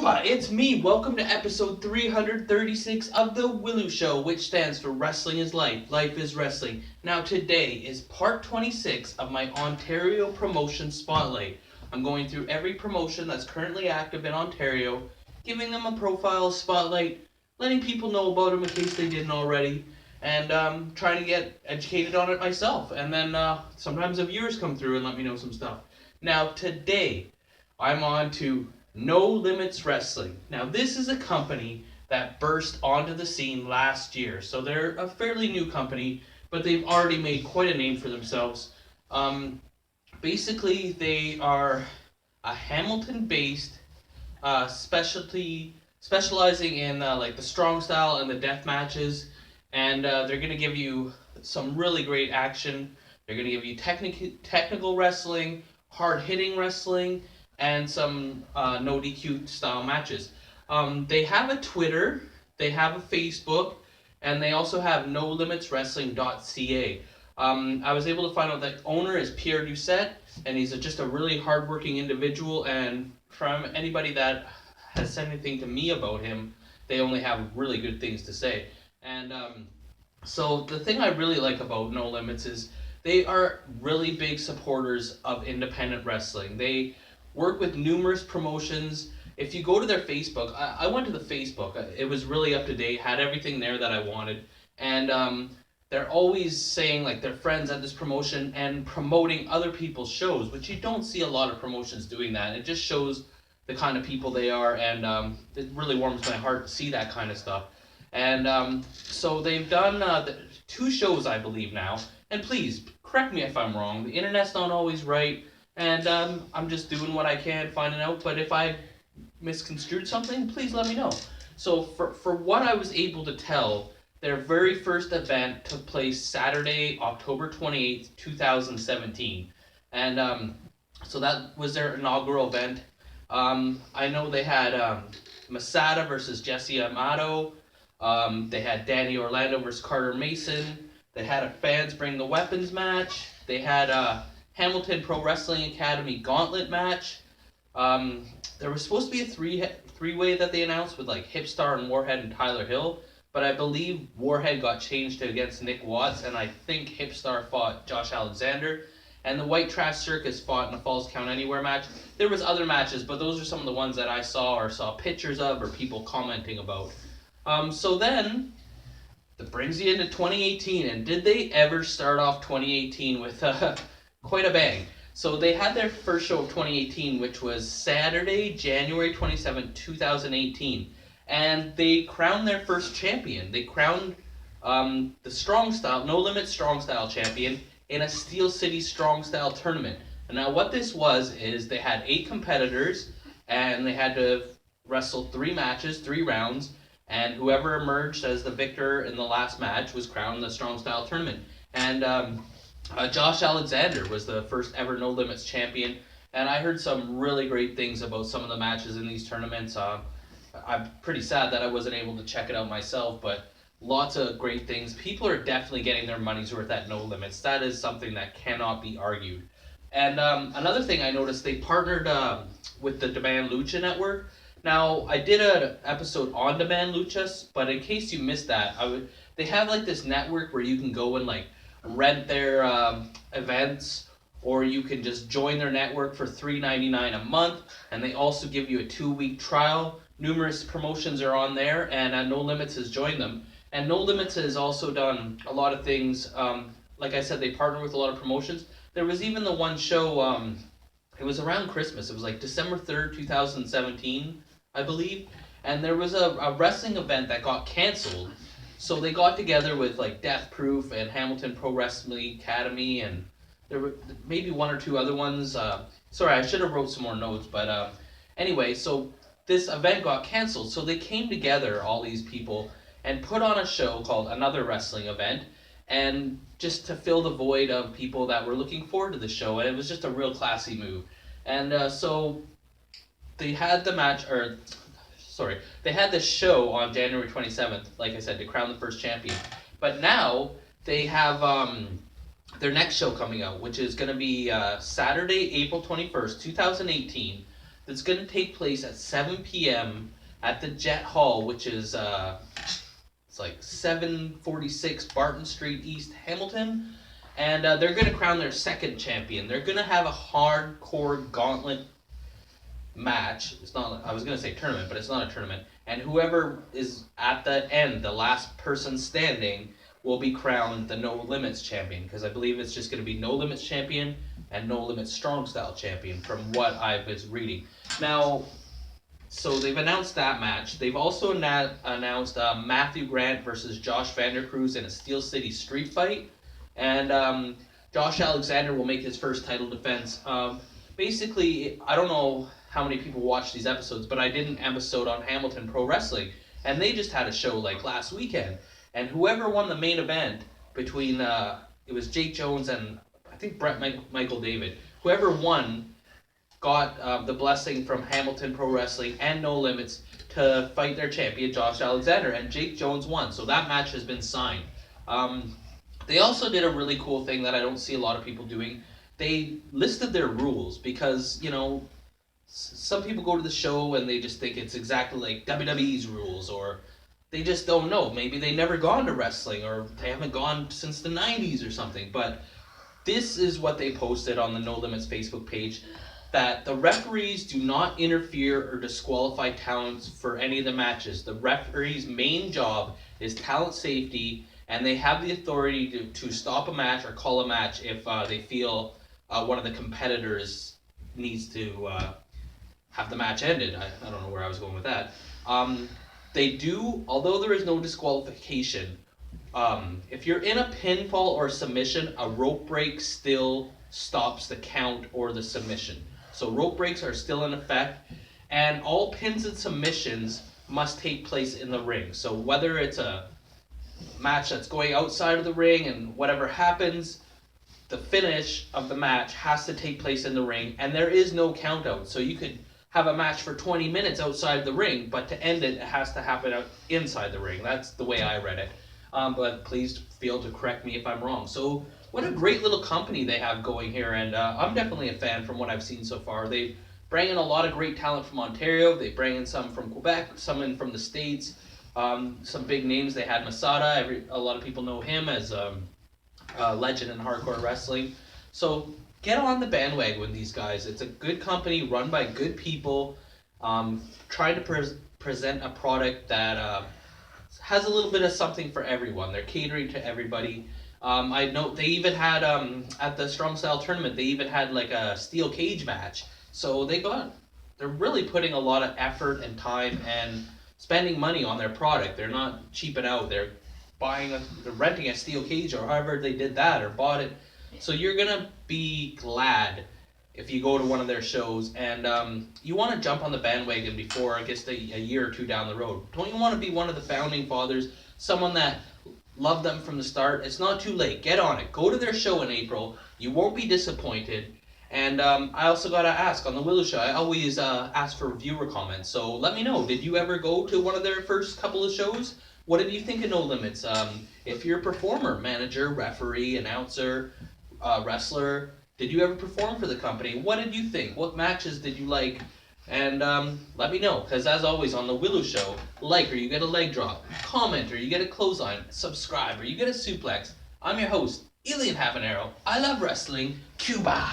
Chuba, it's me. Welcome to episode 336 of the W.I.L.L.I.W show, which stands for Wrestling is Life, Life is Wrestling. Now today is part 26 of my Ontario promotion spotlight. I'm going through every promotion that's currently active in Ontario, giving them a profile spotlight, letting people know about them in case they didn't already, and trying to get educated on it myself. And then sometimes the viewers come through and let me know some stuff. Now today, I'm on to No Limits Wrestling. Now, this is a company that burst onto the scene last year. So they're a fairly new company, but they've already made quite a name for themselves. Basically, they are a Hamilton-based specializing in like the strong style and the death matches, and they're going to give you some really great action. They're going to give you technical wrestling, hard-hitting wrestling, and some no DQ style matches. They have a Twitter, they have a Facebook, and they also have NoLimitsWrestling.ca. I was able to find out that owner is Pierre Doucette, and he's just a really hardworking individual. And from anybody that has said anything to me about him, they only have really good things to say. And so the thing I really like about No Limits is they are really big supporters of independent wrestling. They work with numerous promotions. If you go to their Facebook, I went to the Facebook. It was really up to date, had everything there that I wanted. And they're always saying like they're friends at this promotion and promoting other people's shows, which you don't see a lot of promotions doing that. It just shows the kind of people they are, and it really warms my heart to see that kind of stuff. And so they've done 2 shows, I believe, now. And please, correct me if I'm wrong. The internet's not always right. And I'm just doing what I can, finding out. But if I misconstrued something, please let me know. So for what I was able to tell, their very first event took place Saturday, October 28th, 2017. And so that was their inaugural event. I know they had Masada versus Jesse Amato. They had Danny Orlando versus Carter Mason. They had a Fans Bring the Weapons match. They had Hamilton Pro Wrestling Academy Gauntlet match. There was supposed to be a three-way that they announced with like Hipstar and Warhead and Tyler Hill, but I believe Warhead got changed against Nick Watts, and I think Hipstar fought Josh Alexander, and the White Trash Circus fought in a Falls Count Anywhere match. There was other matches, but those are some of the ones that I saw or saw pictures of or people commenting about. So then, that brings you into 2018, and did they ever start off 2018 with quite a bang? So they had their first show of 2018, which was Saturday, January 27, 2018, and they crowned their first champion. They crowned the Strong Style, No Limit Strong Style champion in a Steel City Strong Style tournament. And now what this was is they had 8 competitors, and they had to wrestle 3 matches, 3 rounds, and whoever emerged as the victor in the last match was crowned the Strong Style tournament. And Josh Alexander was the first ever No Limits champion, and I heard some really great things about some of the matches in these tournaments. I'm pretty sad that I wasn't able to check it out myself, but lots of great things. People are definitely getting their money's worth at No Limits. That is something that cannot be argued. And another thing I noticed, they partnered with the Demand Lucha Network. Now, I did an episode on Demand Luchas, but in case you missed that, they have like this network where you can go and like rent their events, or you can just join their network for $3.99 a month, and they also give you a 2-week trial. Numerous promotions are on there, and No Limits has joined them. And No Limits has also done a lot of things. Like I said, they partner with a lot of promotions. There was even the one show, it was around Christmas. It was like December 3rd, 2017, I believe. And there was a wrestling event that got canceled. So they got together with like Death Proof and Hamilton Pro Wrestling Academy, and there were maybe 1 or 2 other ones. Sorry, I should have wrote some more notes, but anyway, so this event got canceled. So they came together, all these people, and put on a show called Another Wrestling Event, and just to fill the void of people that were looking forward to the show, and it was just a real classy move. And so they had the match, they had this show on January 27th, like I said, to crown the first champion. But now they have their next show coming out, which is going to be Saturday, April 21st, 2018. that's going to take place at 7 p.m. at the Jet Hall, which is it's like 746 Barton Street East, Hamilton. And they're going to crown their second champion. They're going to have a hardcore gauntlet match. It's not, I was going to say tournament, but it's not a tournament. And whoever is at the end, the last person standing, will be crowned the No Limits champion, because I believe it's just going to be No Limits champion and No Limits Strong Style champion from what I was reading. Now, so they've announced that match. They've also announced Matthew Grant versus Josh Vandercruz in a Steel City street fight. And Josh Alexander will make his first title defense. Basically, I don't know how many people watch these episodes, but I did an episode on Hamilton Pro Wrestling, and they just had a show like last weekend. And whoever won the main event between, it was Jake Jones and I think Michael David, whoever won got the blessing from Hamilton Pro Wrestling and No Limits to fight their champion, Josh Alexander, and Jake Jones won. So that match has been signed. They also did a really cool thing that I don't see a lot of people doing. They listed their rules because, you know, some people go to the show and they just think it's exactly like WWE's rules, or they just don't know. Maybe they never gone to wrestling, or they haven't gone since the 90s or something. But this is what they posted on the No Limits Facebook page, that the referees do not interfere or disqualify talents for any of the matches. The referee's main job is talent safety, and they have the authority to stop a match or call a match if they feel one of the competitors needs to have the match ended. I don't know where I was going with that. They do, although there is no disqualification, if you're in a pinfall or submission, a rope break still stops the count or the submission. So rope breaks are still in effect, and all pins and submissions must take place in the ring. So whether it's a match that's going outside of the ring and whatever happens, the finish of the match has to take place in the ring, and there is no count out. So you could have a match for 20 minutes outside the ring, but to end it, it has to happen inside the ring. That's the way I read it. But please feel to correct me if I'm wrong. So what a great little company they have going here, and I'm definitely a fan from what I've seen so far. They bring in a lot of great talent from Ontario. They bring in some from Quebec, some in from the States. Some big names. They had Masada. A lot of people know him as a legend in hardcore wrestling. So get on the bandwagon with these guys. It's a good company run by good people, trying to present a product that has a little bit of something for everyone. They're catering to everybody. I know they even had, at the Strong Style tournament, they even had like a steel cage match. So they're really putting a lot of effort and time and spending money on their product. They're not cheaping out. They're renting a steel cage, or however they did that, or bought it. So you're gonna be glad if you go to one of their shows, and you want to jump on the bandwagon before it gets to a year or two down the road. Don't you want to be one of the founding fathers, someone that loved them from the start? It's not too late. Get on it. Go to their show in April. You won't be disappointed. And I also got to ask, on the Willow Show, I always ask for viewer comments. So let me know, did you ever go to one of their first couple of shows? What did you think of No Limits? If you're a performer, manager, referee, announcer, wrestler, did you ever perform for the company? What did you think? What matches did you like? And let me know, because as always on the Willow Show, like or you get a leg drop, comment or you get a clothesline, subscribe or you get a suplex. I'm your host, Elian Habanero. I love wrestling. Cuba!